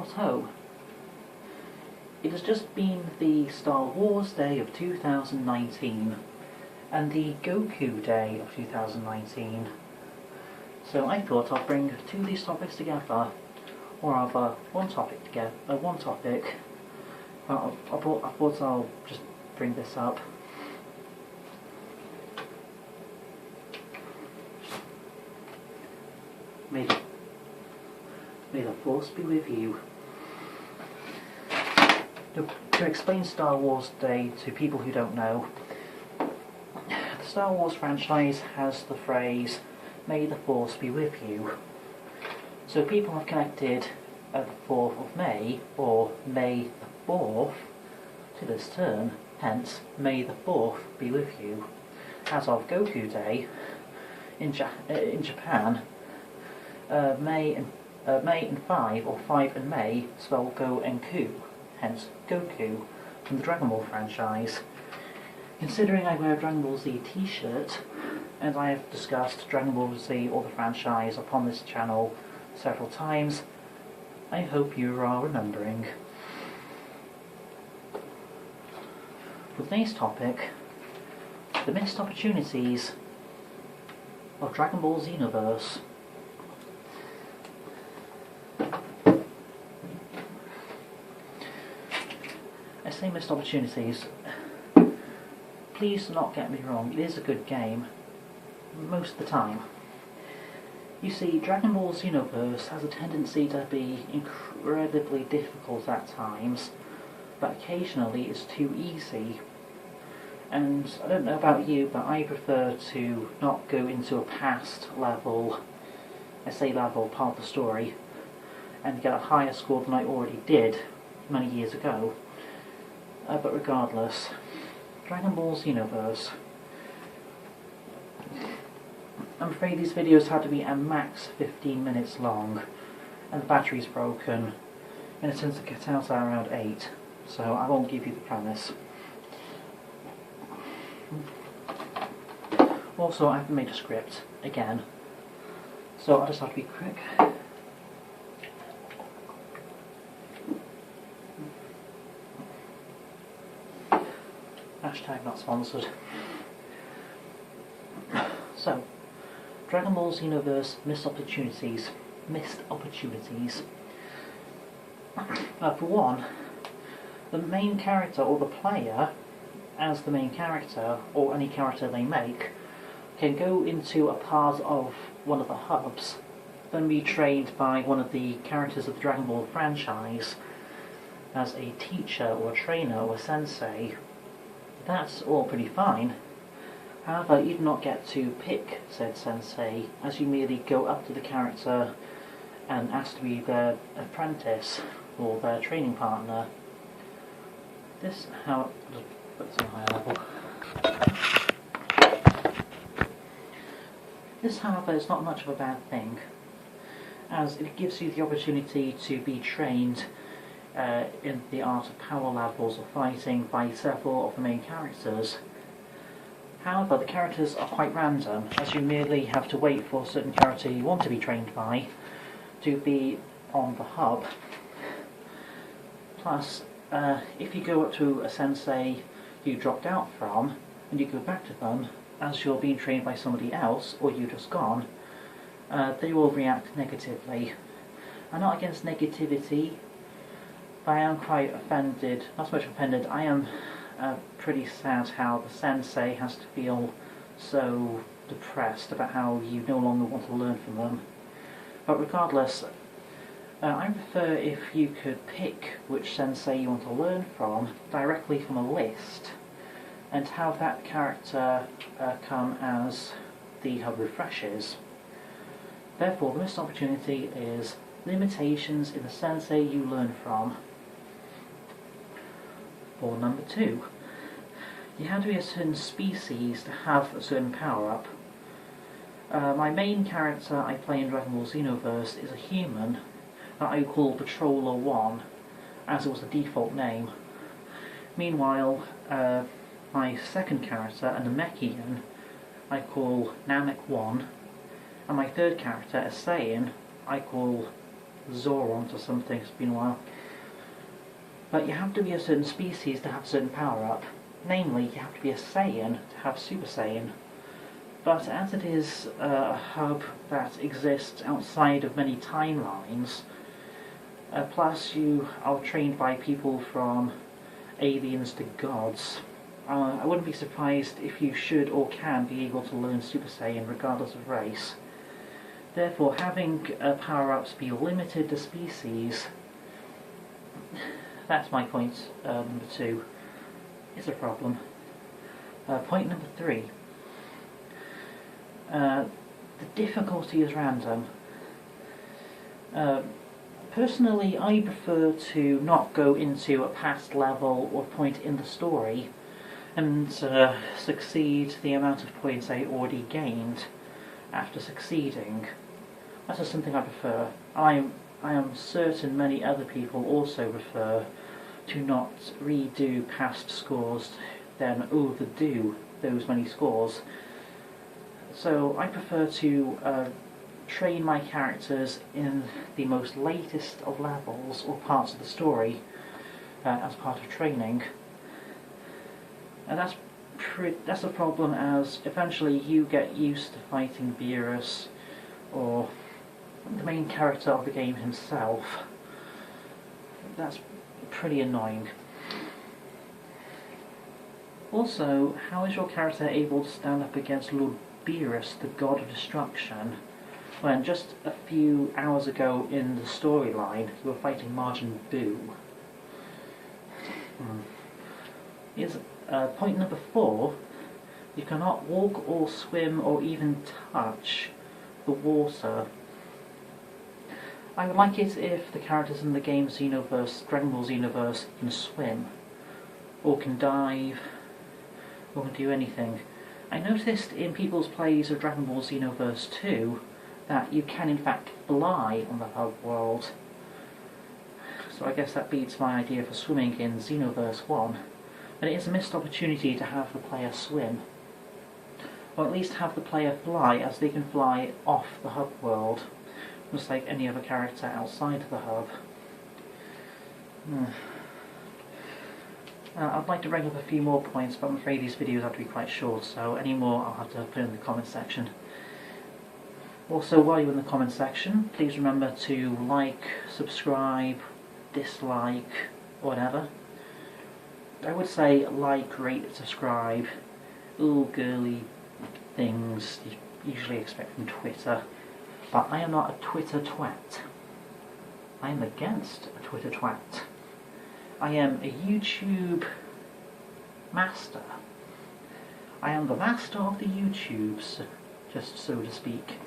But oh, it has just been the Star Wars Day of 2019 and the Goku Day of 2019. So I thought I'd bring two of these topics together, or rather one topic together. I thought I'll just bring this up. May the Force be with you. To explain Star Wars Day to people who don't know, the Star Wars franchise has the phrase, "May the Force be with you." So people have connected the 4th of May, or May the 4th, to this term, hence, May the 4th be with you. As of Goku Day, in Japan, May and 5, or 5 and May, spell Go and Ku, hence Goku, from the Dragon Ball franchise. Considering I wear a Dragon Ball Z t-shirt, and I have discussed Dragon Ball Z or the franchise upon this channel several times, I hope you are remembering. For today's topic, the missed opportunities of Dragon Ball Xenoverse. I say missed opportunities. Please do not get me wrong, it is a good game, most of the time. You see, Dragon Ball Xenoverse has a tendency to be incredibly difficult at times, but occasionally it's too easy. And I don't know about you, but I prefer to not go into a past level, part of the story, and get a higher score than I already did many years ago. But regardless, Dragon Ball Xenoverse. I'm afraid these videos had to be a max 15 minutes long, and the battery's broken, and it tends to get out at around 8, so I won't give you the premise. Also, I haven't made a script, again, so I'll just have to be quick. Hashtag not sponsored. So, Dragon Ball Xenoverse Missed Opportunities. For one, the main character, or the player, as the main character, or any character they make, can go into a part of one of the hubs, then be trained by one of the characters of the Dragon Ball franchise as a teacher, or a trainer, or a sensei. That's all pretty fine. However, you do not get to pick said sensei, as you merely go up to the character and ask to be their apprentice or their training partner. This, how put this on a higher level. This, however, is not much of a bad thing, as it gives you the opportunity to be trained in the art of power levels of fighting by several of the main characters. However, the characters are quite random, as you merely have to wait for a certain character you want to be trained by to be on the hub. Plus, if you go up to a sensei you dropped out from, and you go back to them as you're being trained by somebody else, or you've just gone, they will react negatively. I'm not against negativity, but I am quite offended, not so much offended, I am pretty sad how the sensei has to feel so depressed about how you no longer want to learn from them. But regardless, I prefer if you could pick which sensei you want to learn from directly from a list, and have that character come as the hub refreshes. Therefore, the missed opportunity is limitations in the sensei you learn from. Or number 2, you have to be a certain species to have a certain power-up. My main character I play in Dragon Ball Xenoverse is a human that I call Patroller 1, as it was the default name. Meanwhile, my second character, a Namekian, I call Namek 1, and my third character, a Saiyan, I call Zorons or something, it's been a while. But you have to be a certain species to have a certain power-up. Namely, you have to be a Saiyan to have Super Saiyan. But as it is a hub that exists outside of many timelines, plus you are trained by people from aliens to gods, I wouldn't be surprised if you should or can be able to learn Super Saiyan regardless of race. Therefore, having power-ups be limited to species, that's my point number 2, is a problem. Point number 3. The difficulty is random. Personally, I prefer to not go into a past level or point in the story and succeed the amount of points I already gained after succeeding. That is something I prefer. I am certain many other people also prefer to not redo past scores, then overdo those many scores. So I prefer to train my characters in the most latest of levels or parts of the story as part of training. And that's a problem, as eventually you get used to fighting Beerus or the main character of the game himself. That's pretty annoying. Also, how is your character able to stand up against Lord Beerus, the God of Destruction, when just a few hours ago in the storyline you were fighting Majin Buu? Point number 4, you cannot walk or swim or even touch the water. I would like it if the characters in the game Xenoverse, Dragon Ball Xenoverse, can swim, or can dive, or can do anything. I noticed in people's plays of Dragon Ball Xenoverse 2 that you can in fact fly on the hub world. So I guess that beats my idea for swimming in Xenoverse 1. But it is a missed opportunity to have the player swim. Or at least have the player fly, as they can fly off the hub world, just like any other character outside of the hub. I'd like to bring up a few more points, but I'm afraid these videos have to be quite short, so any more I'll have to put in the comment section. Also, while you're in the comment section, please remember to like, subscribe, dislike, whatever. I would say like, rate, subscribe, all girly things you usually expect from Twitter. But I am not a Twitter twat. I am against a Twitter twat. I am a YouTube master. I am the master of the YouTubes, just so to speak.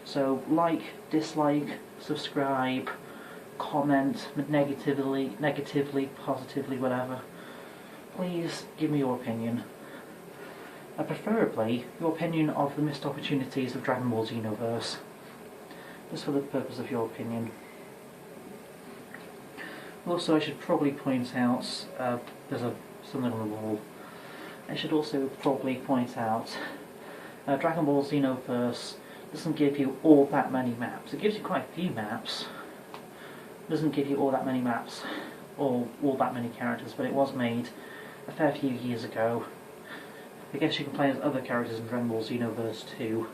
So like, dislike, subscribe, comment negatively, positively, whatever. Please give me your opinion. Preferably your opinion of the missed opportunities of Dragon Ball Xenoverse. Just for the purpose of your opinion. Also, I should probably point out, there's something on the wall. I should also probably point out, Dragon Ball Xenoverse doesn't give you all that many maps. It gives you quite a few maps. It doesn't give you all that many maps, or all that many characters, but it was made a fair few years ago. I guess you can play as other characters in Dragon Ball Xenoverse too.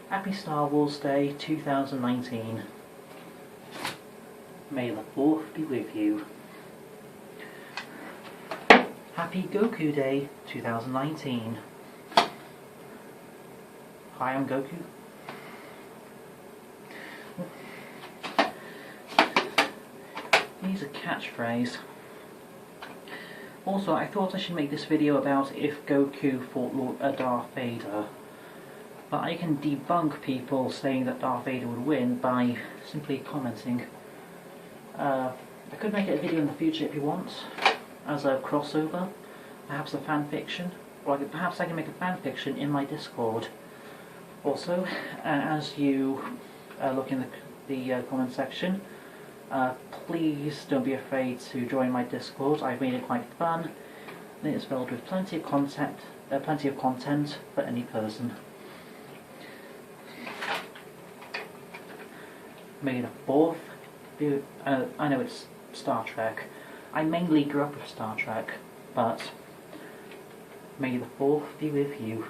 Happy Star Wars Day 2019. May the 4th be with you. Happy Goku Day 2019. Hi, I'm Goku. Here's a catchphrase. Also, I thought I should make this video about if Goku fought Lord Darth Vader. But I can debunk people saying that Darth Vader would win by simply commenting. I could make it a video in the future if you want, as a crossover, perhaps a fanfiction, or perhaps I can make a fanfiction in my Discord. Also, as you look in the comment section, Please don't be afraid to join my Discord. I've made it quite fun, and it's filled with plenty of content for any person. May the 4th be, I know it's Star Trek. I mainly grew up with Star Trek, but may the 4th be with you.